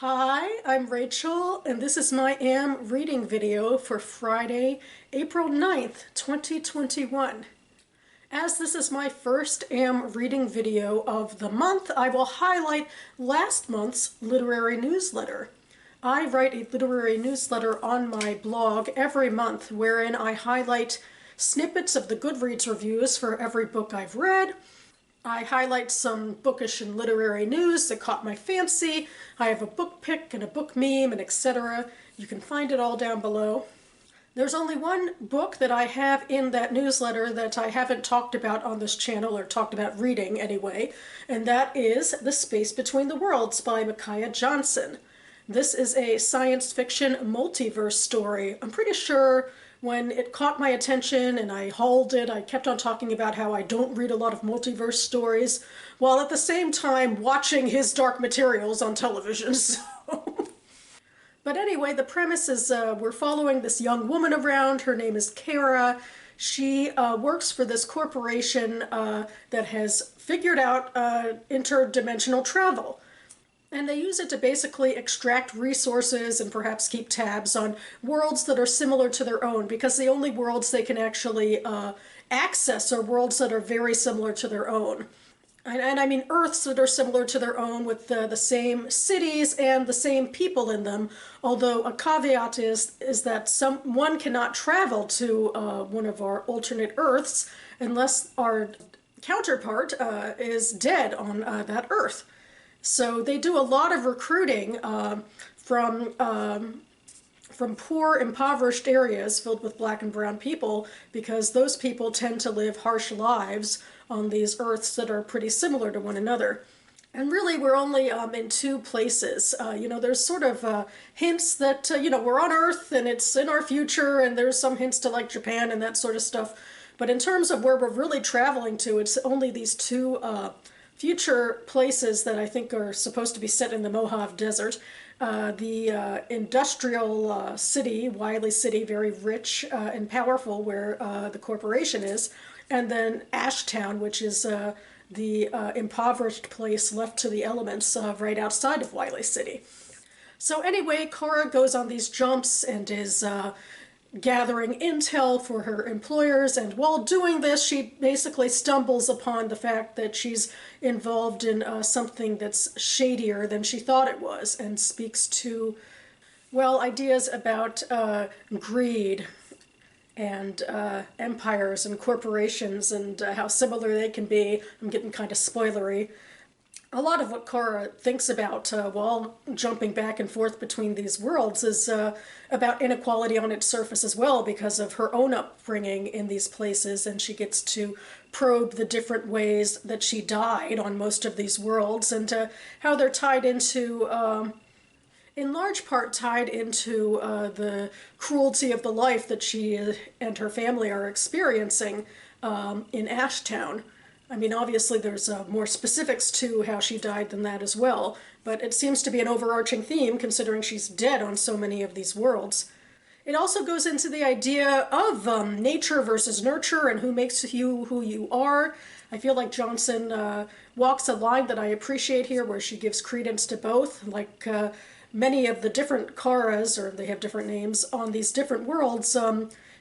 Hi, I'm Rachel, and this is my AM reading video for Friday, April 9th, 2021. As this is my first AM reading video of the month, I will highlight last month's literary newsletter. I write a literary newsletter on my blog every month wherein I highlight snippets of the Goodreads reviews for every book I've read. I highlight some bookish and literary news that caught my fancy. I have a book pick and a book meme and etc. You can find it all down below. There's only one book that I have in that newsletter that I haven't talked about on this channel, or talked about reading anyway, and that is The Space Between the Worlds by Micaiah Johnson. This is a science fiction multiverse story. I'm pretty sure when it caught my attention and I hauled it, I kept on talking about how I don't read a lot of multiverse stories, while at the same time watching his Dark Materials on television. But anyway, the premise is we're following this young woman around. Her name is Kara. She works for this corporation that has figured out interdimensional travel. And they use it to basically extract resources and perhaps keep tabs on worlds that are similar to their own, because the only worlds they can actually access are worlds that are very similar to their own. And I mean Earths that are similar to their own, with the same cities and the same people in them, although a caveat is that one cannot travel to one of our alternate Earths unless our counterpart is dead on that Earth. So they do a lot of recruiting from poor, impoverished areas filled with black and brown people, because those people tend to live harsh lives on these Earths that are pretty similar to one another. And really, we're only in two places. There's sort of hints that, we're on Earth and it's in our future, and there's some hints to like Japan and that sort of stuff. But in terms of where we're really traveling to, it's only these two future places that I think are supposed to be set in the Mojave Desert. The industrial city, Wiley City, very rich and powerful, where the corporation is, and then Ashtown, which is the impoverished place left to the elements right outside of Wiley City. So anyway, Kara goes on these jumps and is gathering intel for her employers, and while doing this she basically stumbles upon the fact that she's involved in something that's shadier than she thought it was, and speaks to, well, ideas about greed and empires and corporations, and how similar they can be. I'm getting kind of spoilery. A lot of what Kara thinks about while jumping back and forth between these worlds is about inequality on its surface as well, because of her own upbringing in these places, and she gets to probe the different ways that she died on most of these worlds, and how they're tied into, in large part tied into the cruelty of the life that she and her family are experiencing in Ashtown. I mean, obviously there's more specifics to how she died than that as well, but it seems to be an overarching theme considering she's dead on so many of these worlds. It also goes into the idea of nature versus nurture, and who makes you who you are. I feel like Johnson walks a line that I appreciate here, where she gives credence to both. Like many of the different Karas, or they have different names, on these different worlds,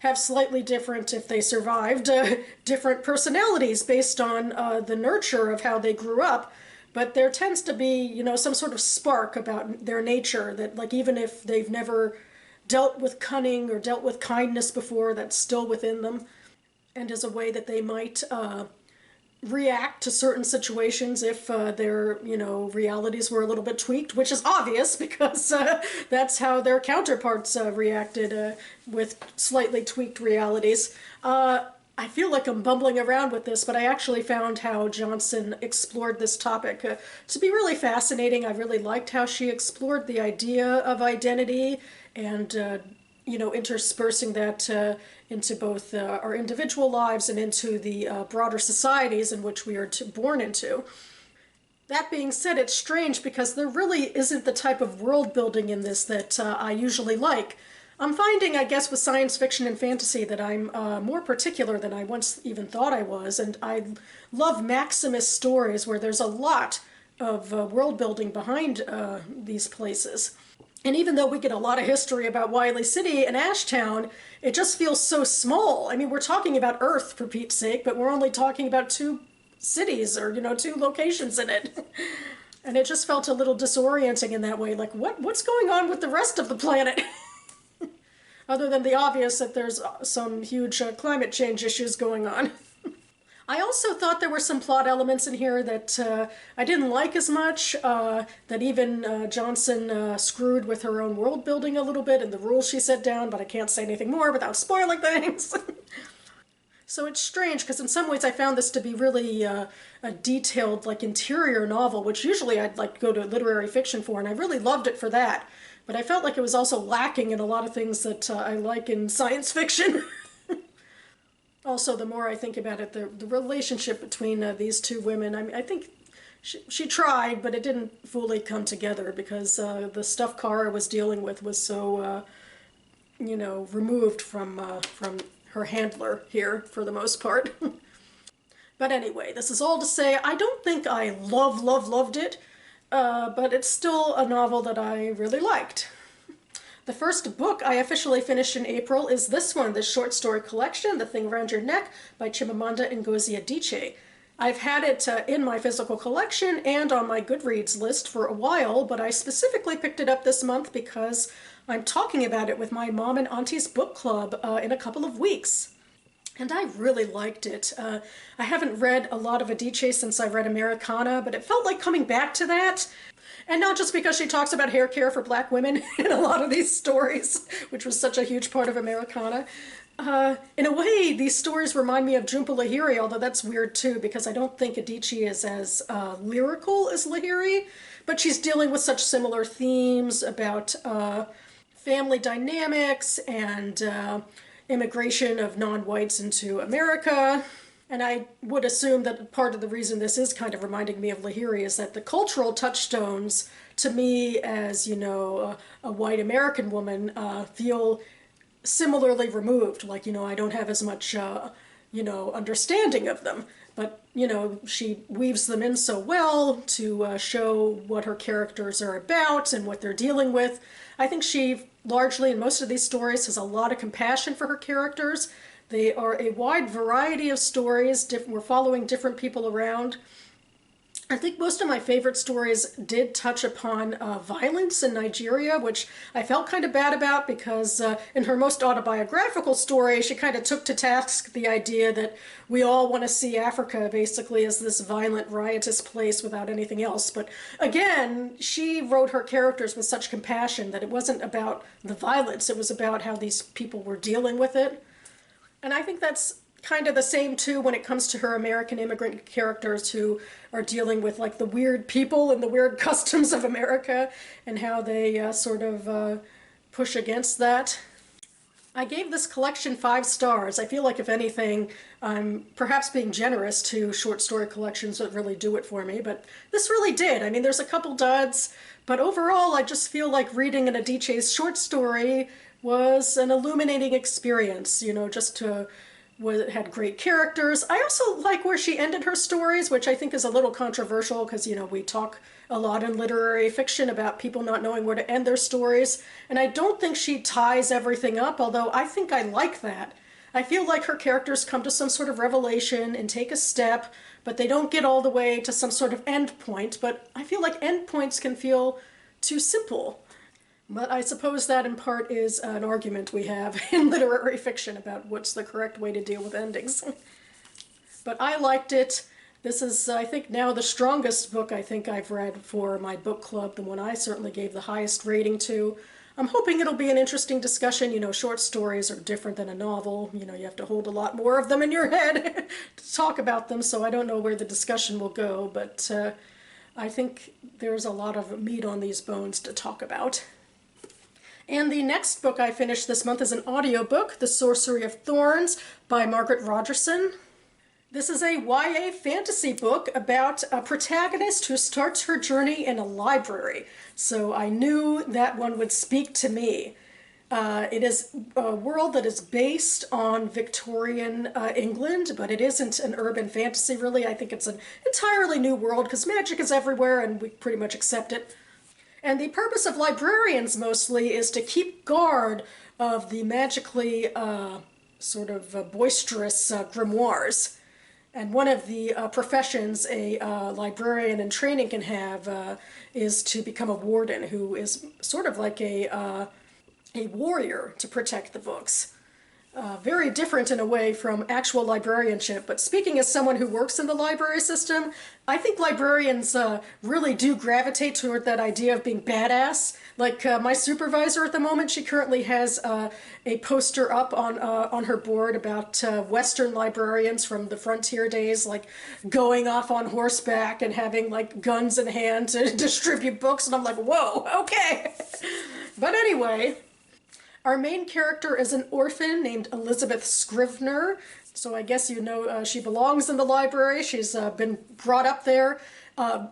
have slightly different, if they survived, different personalities based on the nurture of how they grew up. But there tends to be, some sort of spark about their nature that, like, even if they've never dealt with cunning or dealt with kindness before, that's still within them, and is a way that they might react to certain situations if their, realities were a little bit tweaked, which is obvious because that's how their counterparts reacted with slightly tweaked realities. I feel like I'm bumbling around with this, but I actually found how Johnson explored this topic to be really fascinating. I really liked how she explored the idea of identity, and interspersing that into both our individual lives and into the broader societies in which we are born into. That being said, it's strange because there really isn't the type of world building in this that I usually like. I'm finding, I guess, with science fiction and fantasy that I'm more particular than I once even thought I was, and I love Maximus stories where there's a lot world building behind these places. And even though we get a lot of history about Wiley City and Ashtown, it just feels so small. I mean, we're talking about Earth, for Pete's sake, but we're only talking about 2 cities or, 2 locations in it. And it just felt a little disorienting in that way. Like, what's going on with the rest of the planet? Other than the obvious that there's some huge climate change issues going on. I also thought there were some plot elements in here that I didn't like as much, that even Johnson screwed with her own world building a little bit and the rules she set down, but I can't say anything more without spoiling things. So it's strange, because in some ways I found this to be really a detailed, like, interior novel, which usually I'd like go to literary fiction for, and I really loved it for that. But I felt like it was also lacking in a lot of things that I like in science fiction. Also, the more I think about it, the relationship between these 2 women, I think she tried, but it didn't fully come together, because the stuff Kara was dealing with was so, removed from her handler here, for the most part. But anyway, this is all to say, I don't think I loved it, but it's still a novel that I really liked. The first book I officially finished in April is this one, this short story collection, The Thing Around Your Neck by Chimamanda Ngozi Adichie. I've had it in my physical collection and on my Goodreads list for a while, but I specifically picked it up this month because I'm talking about it with my mom and auntie's book club in a couple of weeks. And I really liked it. I haven't read a lot of Adichie since I read Americana, but it felt like coming back to that. And not just because she talks about hair care for Black women in a lot of these stories, which was such a huge part of Americana. In a way, these stories remind me of Jhumpa Lahiri, although that's weird too, because I don't think Adichie is as lyrical as Lahiri, but she's dealing with such similar themes about family dynamics and immigration of non-whites into America. And I would assume that part of the reason this is kind of reminding me of Lahiri is that the cultural touchstones, to me as, a white American woman, feel similarly removed. Like, I don't have as much, understanding of them. But, she weaves them in so well to show what her characters are about and what they're dealing with. I think she, largely in most of these stories, has a lot of compassion for her characters. They are a wide variety of stories. We're following different people around. I think most of my favorite stories did touch upon violence in Nigeria, which I felt kind of bad about because in her most autobiographical story, she kind of took to task the idea that we all want to see Africa basically as this violent, riotous place without anything else. But again, she wrote her characters with such compassion that it wasn't about the violence, it was about how these people were dealing with it. And I think that's kind of the same too when it comes to her American immigrant characters who are dealing with like the weird people and the weird customs of America and how they sort of push against that. I gave this collection 5 stars. I feel like if anything, I'm perhaps being generous to short story collections that really do it for me, but this really did. I mean, there's a couple duds, but overall I just feel like reading an Adichie's short story was an illuminating experience, just to, it had great characters. I also like where she ended her stories, which I think is a little controversial because, we talk a lot in literary fiction about people not knowing where to end their stories. And I don't think she ties everything up, although I think I like that. I feel like her characters come to some sort of revelation and take a step, but they don't get all the way to some sort of end point. But I feel like end points can feel too simple. But I suppose that in part is an argument we have in literary fiction about what's the correct way to deal with endings. But I liked it. This is, I think, now the strongest book I think I've read for my book club, the one I certainly gave the highest rating to. I'm hoping it'll be an interesting discussion. Short stories are different than a novel. You have to hold a lot more of them in your head to talk about them, so I don't know where the discussion will go, but I think there's a lot of meat on these bones to talk about. And the next book I finished this month is an audiobook, The Sorcery of Thorns by Margaret Rogerson. This is a YA fantasy book about a protagonist who starts her journey in a library. So I knew that one would speak to me. It is a world that is based on Victorian England, but it isn't an urban fantasy, really. I think it's an entirely new world because magic is everywhere and we pretty much accept it. And the purpose of librarians mostly is to keep guard of the magically boisterous grimoires. And one of the professions a librarian in training can have is to become a warden, who is sort of like a warrior to protect the books. Very different in a way from actual librarianship. But speaking as someone who works in the library system, I think librarians really do gravitate toward that idea of being badass. Like my supervisor at the moment, she currently has a poster up on her board about Western librarians from the frontier days, like going off on horseback and having like guns in hand to distribute books. And I'm like, whoa, okay. But anyway, our main character is an orphan named Elizabeth Scrivener. So I guess you know she belongs in the library. She's been brought up there.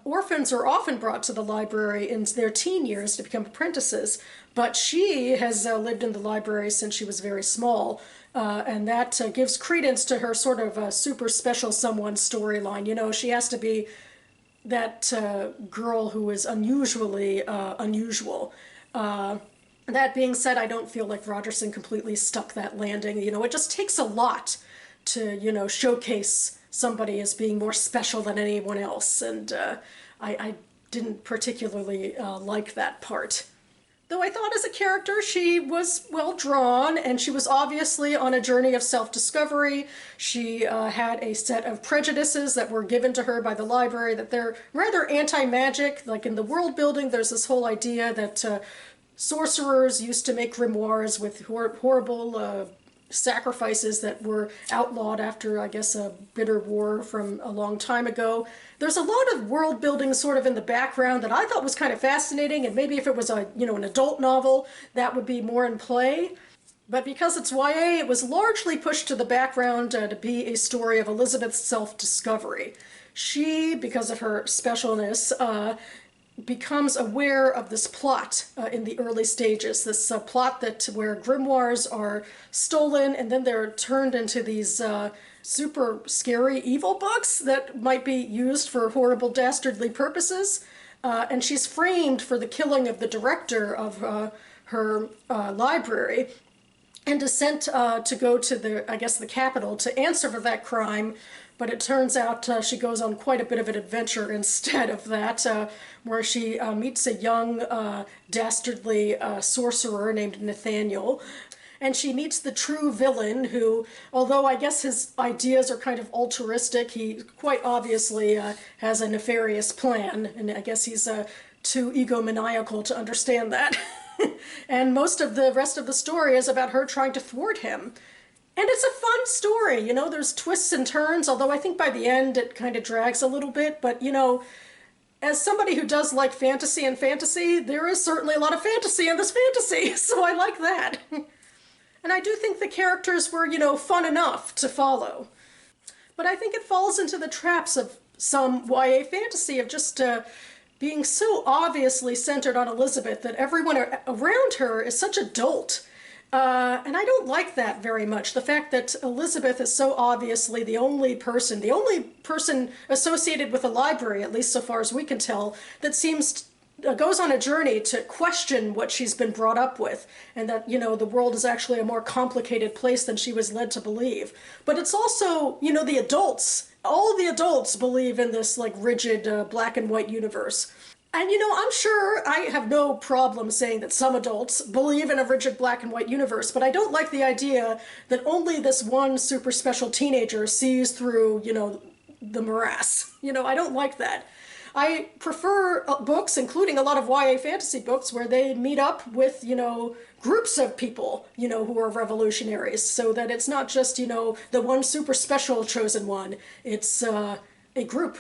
Orphans are often brought to the library in their teen years to become apprentices, but she has lived in the library since she was very small, and that gives credence to her sort of super special someone storyline. You know, she has to be that girl who is unusually unusual. That being said, I don't feel like Rogerson completely stuck that landing. You know, it just takes a lot to, you know, showcase somebody as being more special than anyone else, and I didn't particularly like that part. Though I thought as a character she was well drawn, and she was obviously on a journey of self-discovery. She had a set of prejudices that were given to her by the library, that they're rather anti-magic. Like in the world building, there's this whole idea that sorcerers used to make grimoires with horrible sacrifices that were outlawed after, I guess, a bitter war from a long time ago. There's a lot of world building sort of in the background that I thought was kind of fascinating, and maybe if it was a, you know, an adult novel, that would be more in play. But because it's YA, it was largely pushed to the background to be a story of Elizabeth's self-discovery. She, because of her specialness, becomes aware of this plot in the early stages, this plot that where grimoires are stolen and then they're turned into these super scary evil books that might be used for horrible dastardly purposes. And she's framed for the killing of the director of her library and is sent to go to the, I guess, the capital to answer for that crime. But it turns out she goes on quite a bit of an adventure instead of that, where she meets a young, dastardly sorcerer named Nathaniel. And she meets the true villain who, although I guess his ideas are kind of altruistic, he quite obviously has a nefarious plan. And I guess he's too egomaniacal to understand that. And most of the rest of the story is about her trying to thwart him. And it's a fun story, you know, there's twists and turns, although I think by the end it kind of drags a little bit, but, you know, as somebody who does like fantasy and fantasy, there is certainly a lot of fantasy in this fantasy, so I like that. And I do think the characters were, you know, fun enough to follow. But I think it falls into the traps of some YA fantasy of just being so obviously centered on Elizabeth that everyone around her is such a dolt. And I don't like that very much. The fact that Elizabeth is so obviously the only person associated with the library, at least so far as we can tell, that seems goes on a journey to question what she's been brought up with, and that, you know, the world is actually a more complicated place than she was led to believe. But it's also, you know, the adults, all the adults believe in this, like, rigid black and white universe. And, you know, I'm sure I have no problem saying that some adults believe in a rigid black and white universe, but I don't like the idea that only this one super special teenager sees through, you know, the morass. You know, I don't like that. I prefer books, including a lot of YA fantasy books, where they meet up with, you know, groups of people, you know, who are revolutionaries, so that it's not just, you know, the one super special chosen one. It's a group.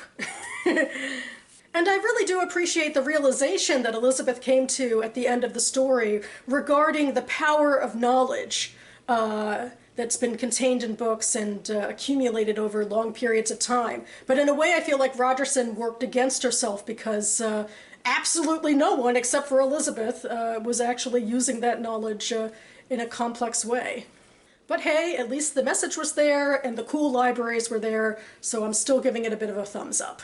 And I really do appreciate the realization that Elizabeth came to at the end of the story regarding the power of knowledge that's been contained in books and accumulated over long periods of time. But in a way, I feel like Rogerson worked against herself because absolutely no one except for Elizabeth was actually using that knowledge in a complex way. But hey, at least the message was there and the cool libraries were there, so I'm still giving it a bit of a thumbs up.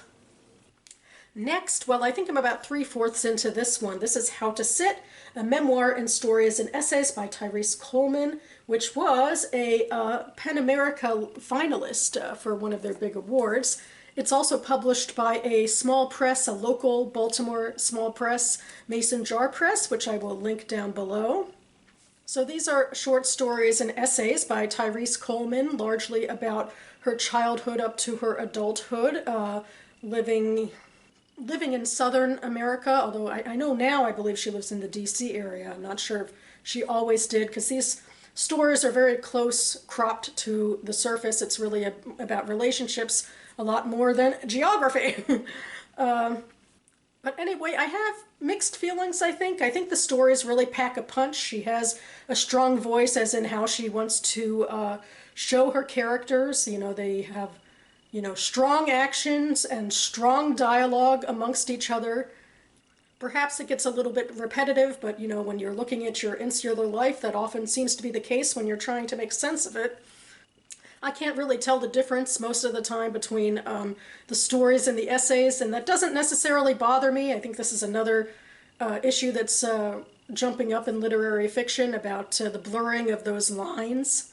Next, well, I think I'm about 3/4 into this one. This is How to Sit, a memoir in stories and essays by Tyrese Coleman, which was a PEN America finalist for one of their big awards. It's also published by a small press, a local Baltimore small press, Mason Jar Press, which I will link down below. So these are short stories and essays by Tyrese Coleman, largely about her childhood up to her adulthood, living in Southern America, although I know now I believe she lives in the DC area. I'm not sure if she always did, because these stories are very close cropped to the surface. It's really about relationships a lot more than geography. But anyway, I have mixed feelings, I think. I think the stories really pack a punch. She has a strong voice, as in how she wants to show her characters. You know, they have, strong actions and strong dialogue amongst each other. Perhaps it gets a little bit repetitive, but, when you're looking at your insular life, that often seems to be the case when you're trying to make sense of it. I can't really tell the difference most of the time between the stories and the essays, and that doesn't necessarily bother me. I think this is another issue that's jumping up in literary fiction about the blurring of those lines.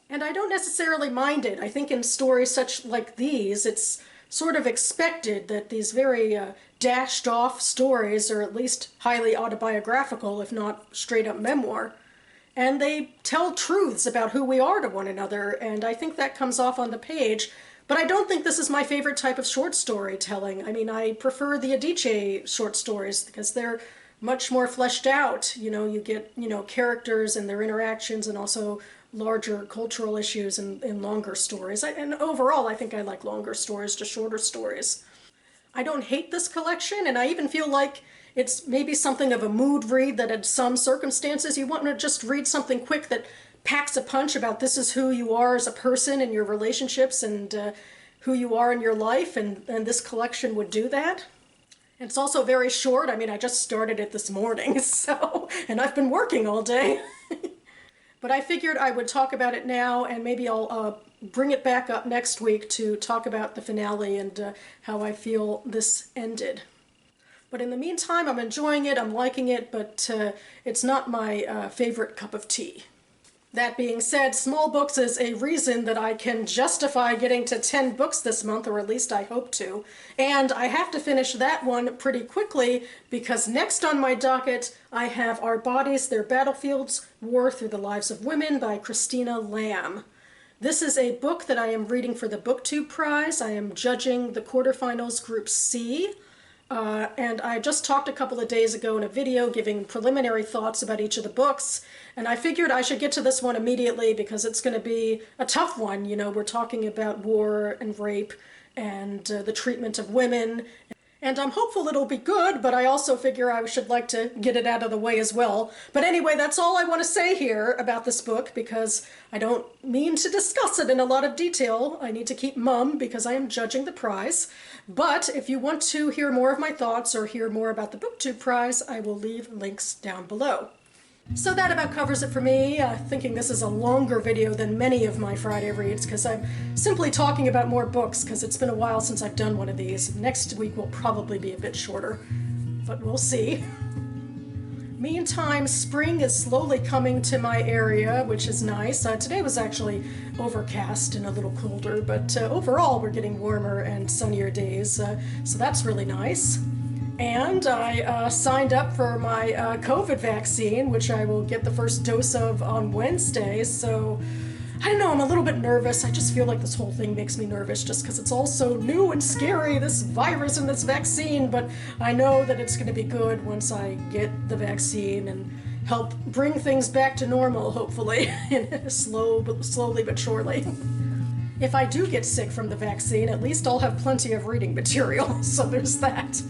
And I don't necessarily mind it. I think in stories such like these, it's sort of expected that these very dashed off stories are at least highly autobiographical, if not straight up memoir. And they tell truths about who we are to one another, and I think that comes off on the page. But I don't think this is my favorite type of short storytelling. I mean, I prefer the Adichie short stories because they're much more fleshed out. You get, characters and their interactions, and also larger cultural issues in longer stories. And overall, I think I like longer stories to shorter stories. I don't hate this collection, and I even feel like it's maybe something of a mood read, that in some circumstances you want to just read something quick that packs a punch about this is who you are as a person and your relationships and who you are in your life, and this collection would do that. And it's also very short. I mean, I just started it this morning, and I've been working all day. But I figured I would talk about it now, and maybe I'll bring it back up next week to talk about the finale and how I feel this ended. But in the meantime, I'm enjoying it, I'm liking it, but it's not my favorite cup of tea. That being said, small books is a reason that I can justify getting to 10 books this month, or at least I hope to. And I have to finish that one pretty quickly, because next on my docket I have Our Bodies, Their Battlefields, War Through the Lives of Women by Christina Lamb. This is a book that I am reading for the BookTube Prize. I am judging the quarterfinals Group C. And I just talked a couple of days ago in a video giving preliminary thoughts about each of the books, and I figured I should get to this one immediately because it's going to be a tough one. We're talking about war and rape and the treatment of women, and I'm hopeful it'll be good, but I also figure I should like to get it out of the way as well. But anyway, that's all I want to say here about this book, because I don't mean to discuss it in a lot of detail. I need to keep mum because I am judging the prize. But if you want to hear more of my thoughts or hear more about the BookTube Prize, I will leave links down below. So that about covers it for me. Thinking this is a longer video than many of my Friday reads, because I'm simply talking about more books, because it's been a while since I've done one of these. Next week will probably be a bit shorter, but we'll see. Meantime, spring is slowly coming to my area, which is nice. Today was actually overcast and a little colder, but overall we're getting warmer and sunnier days, so that's really nice. And I signed up for my COVID vaccine, which I will get the first dose of on Wednesday, so I don't know, I'm a little bit nervous. I just feel like this whole thing makes me nervous just because it's all so new and scary, this virus and this vaccine, but I know that it's going to be good once I get the vaccine and help bring things back to normal, hopefully, slowly but surely. If I do get sick from the vaccine, at least I'll have plenty of reading material, so there's that.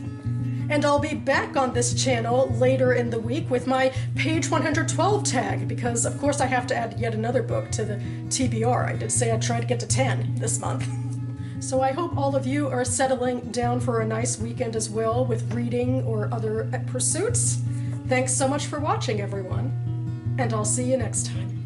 And I'll be back on this channel later in the week with my page 112 tag, because of course I have to add yet another book to the TBR. I did say I'd try to get to 10 this month. So I hope all of you are settling down for a nice weekend as well with reading or other pursuits. Thanks so much for watching, everyone, and I'll see you next time.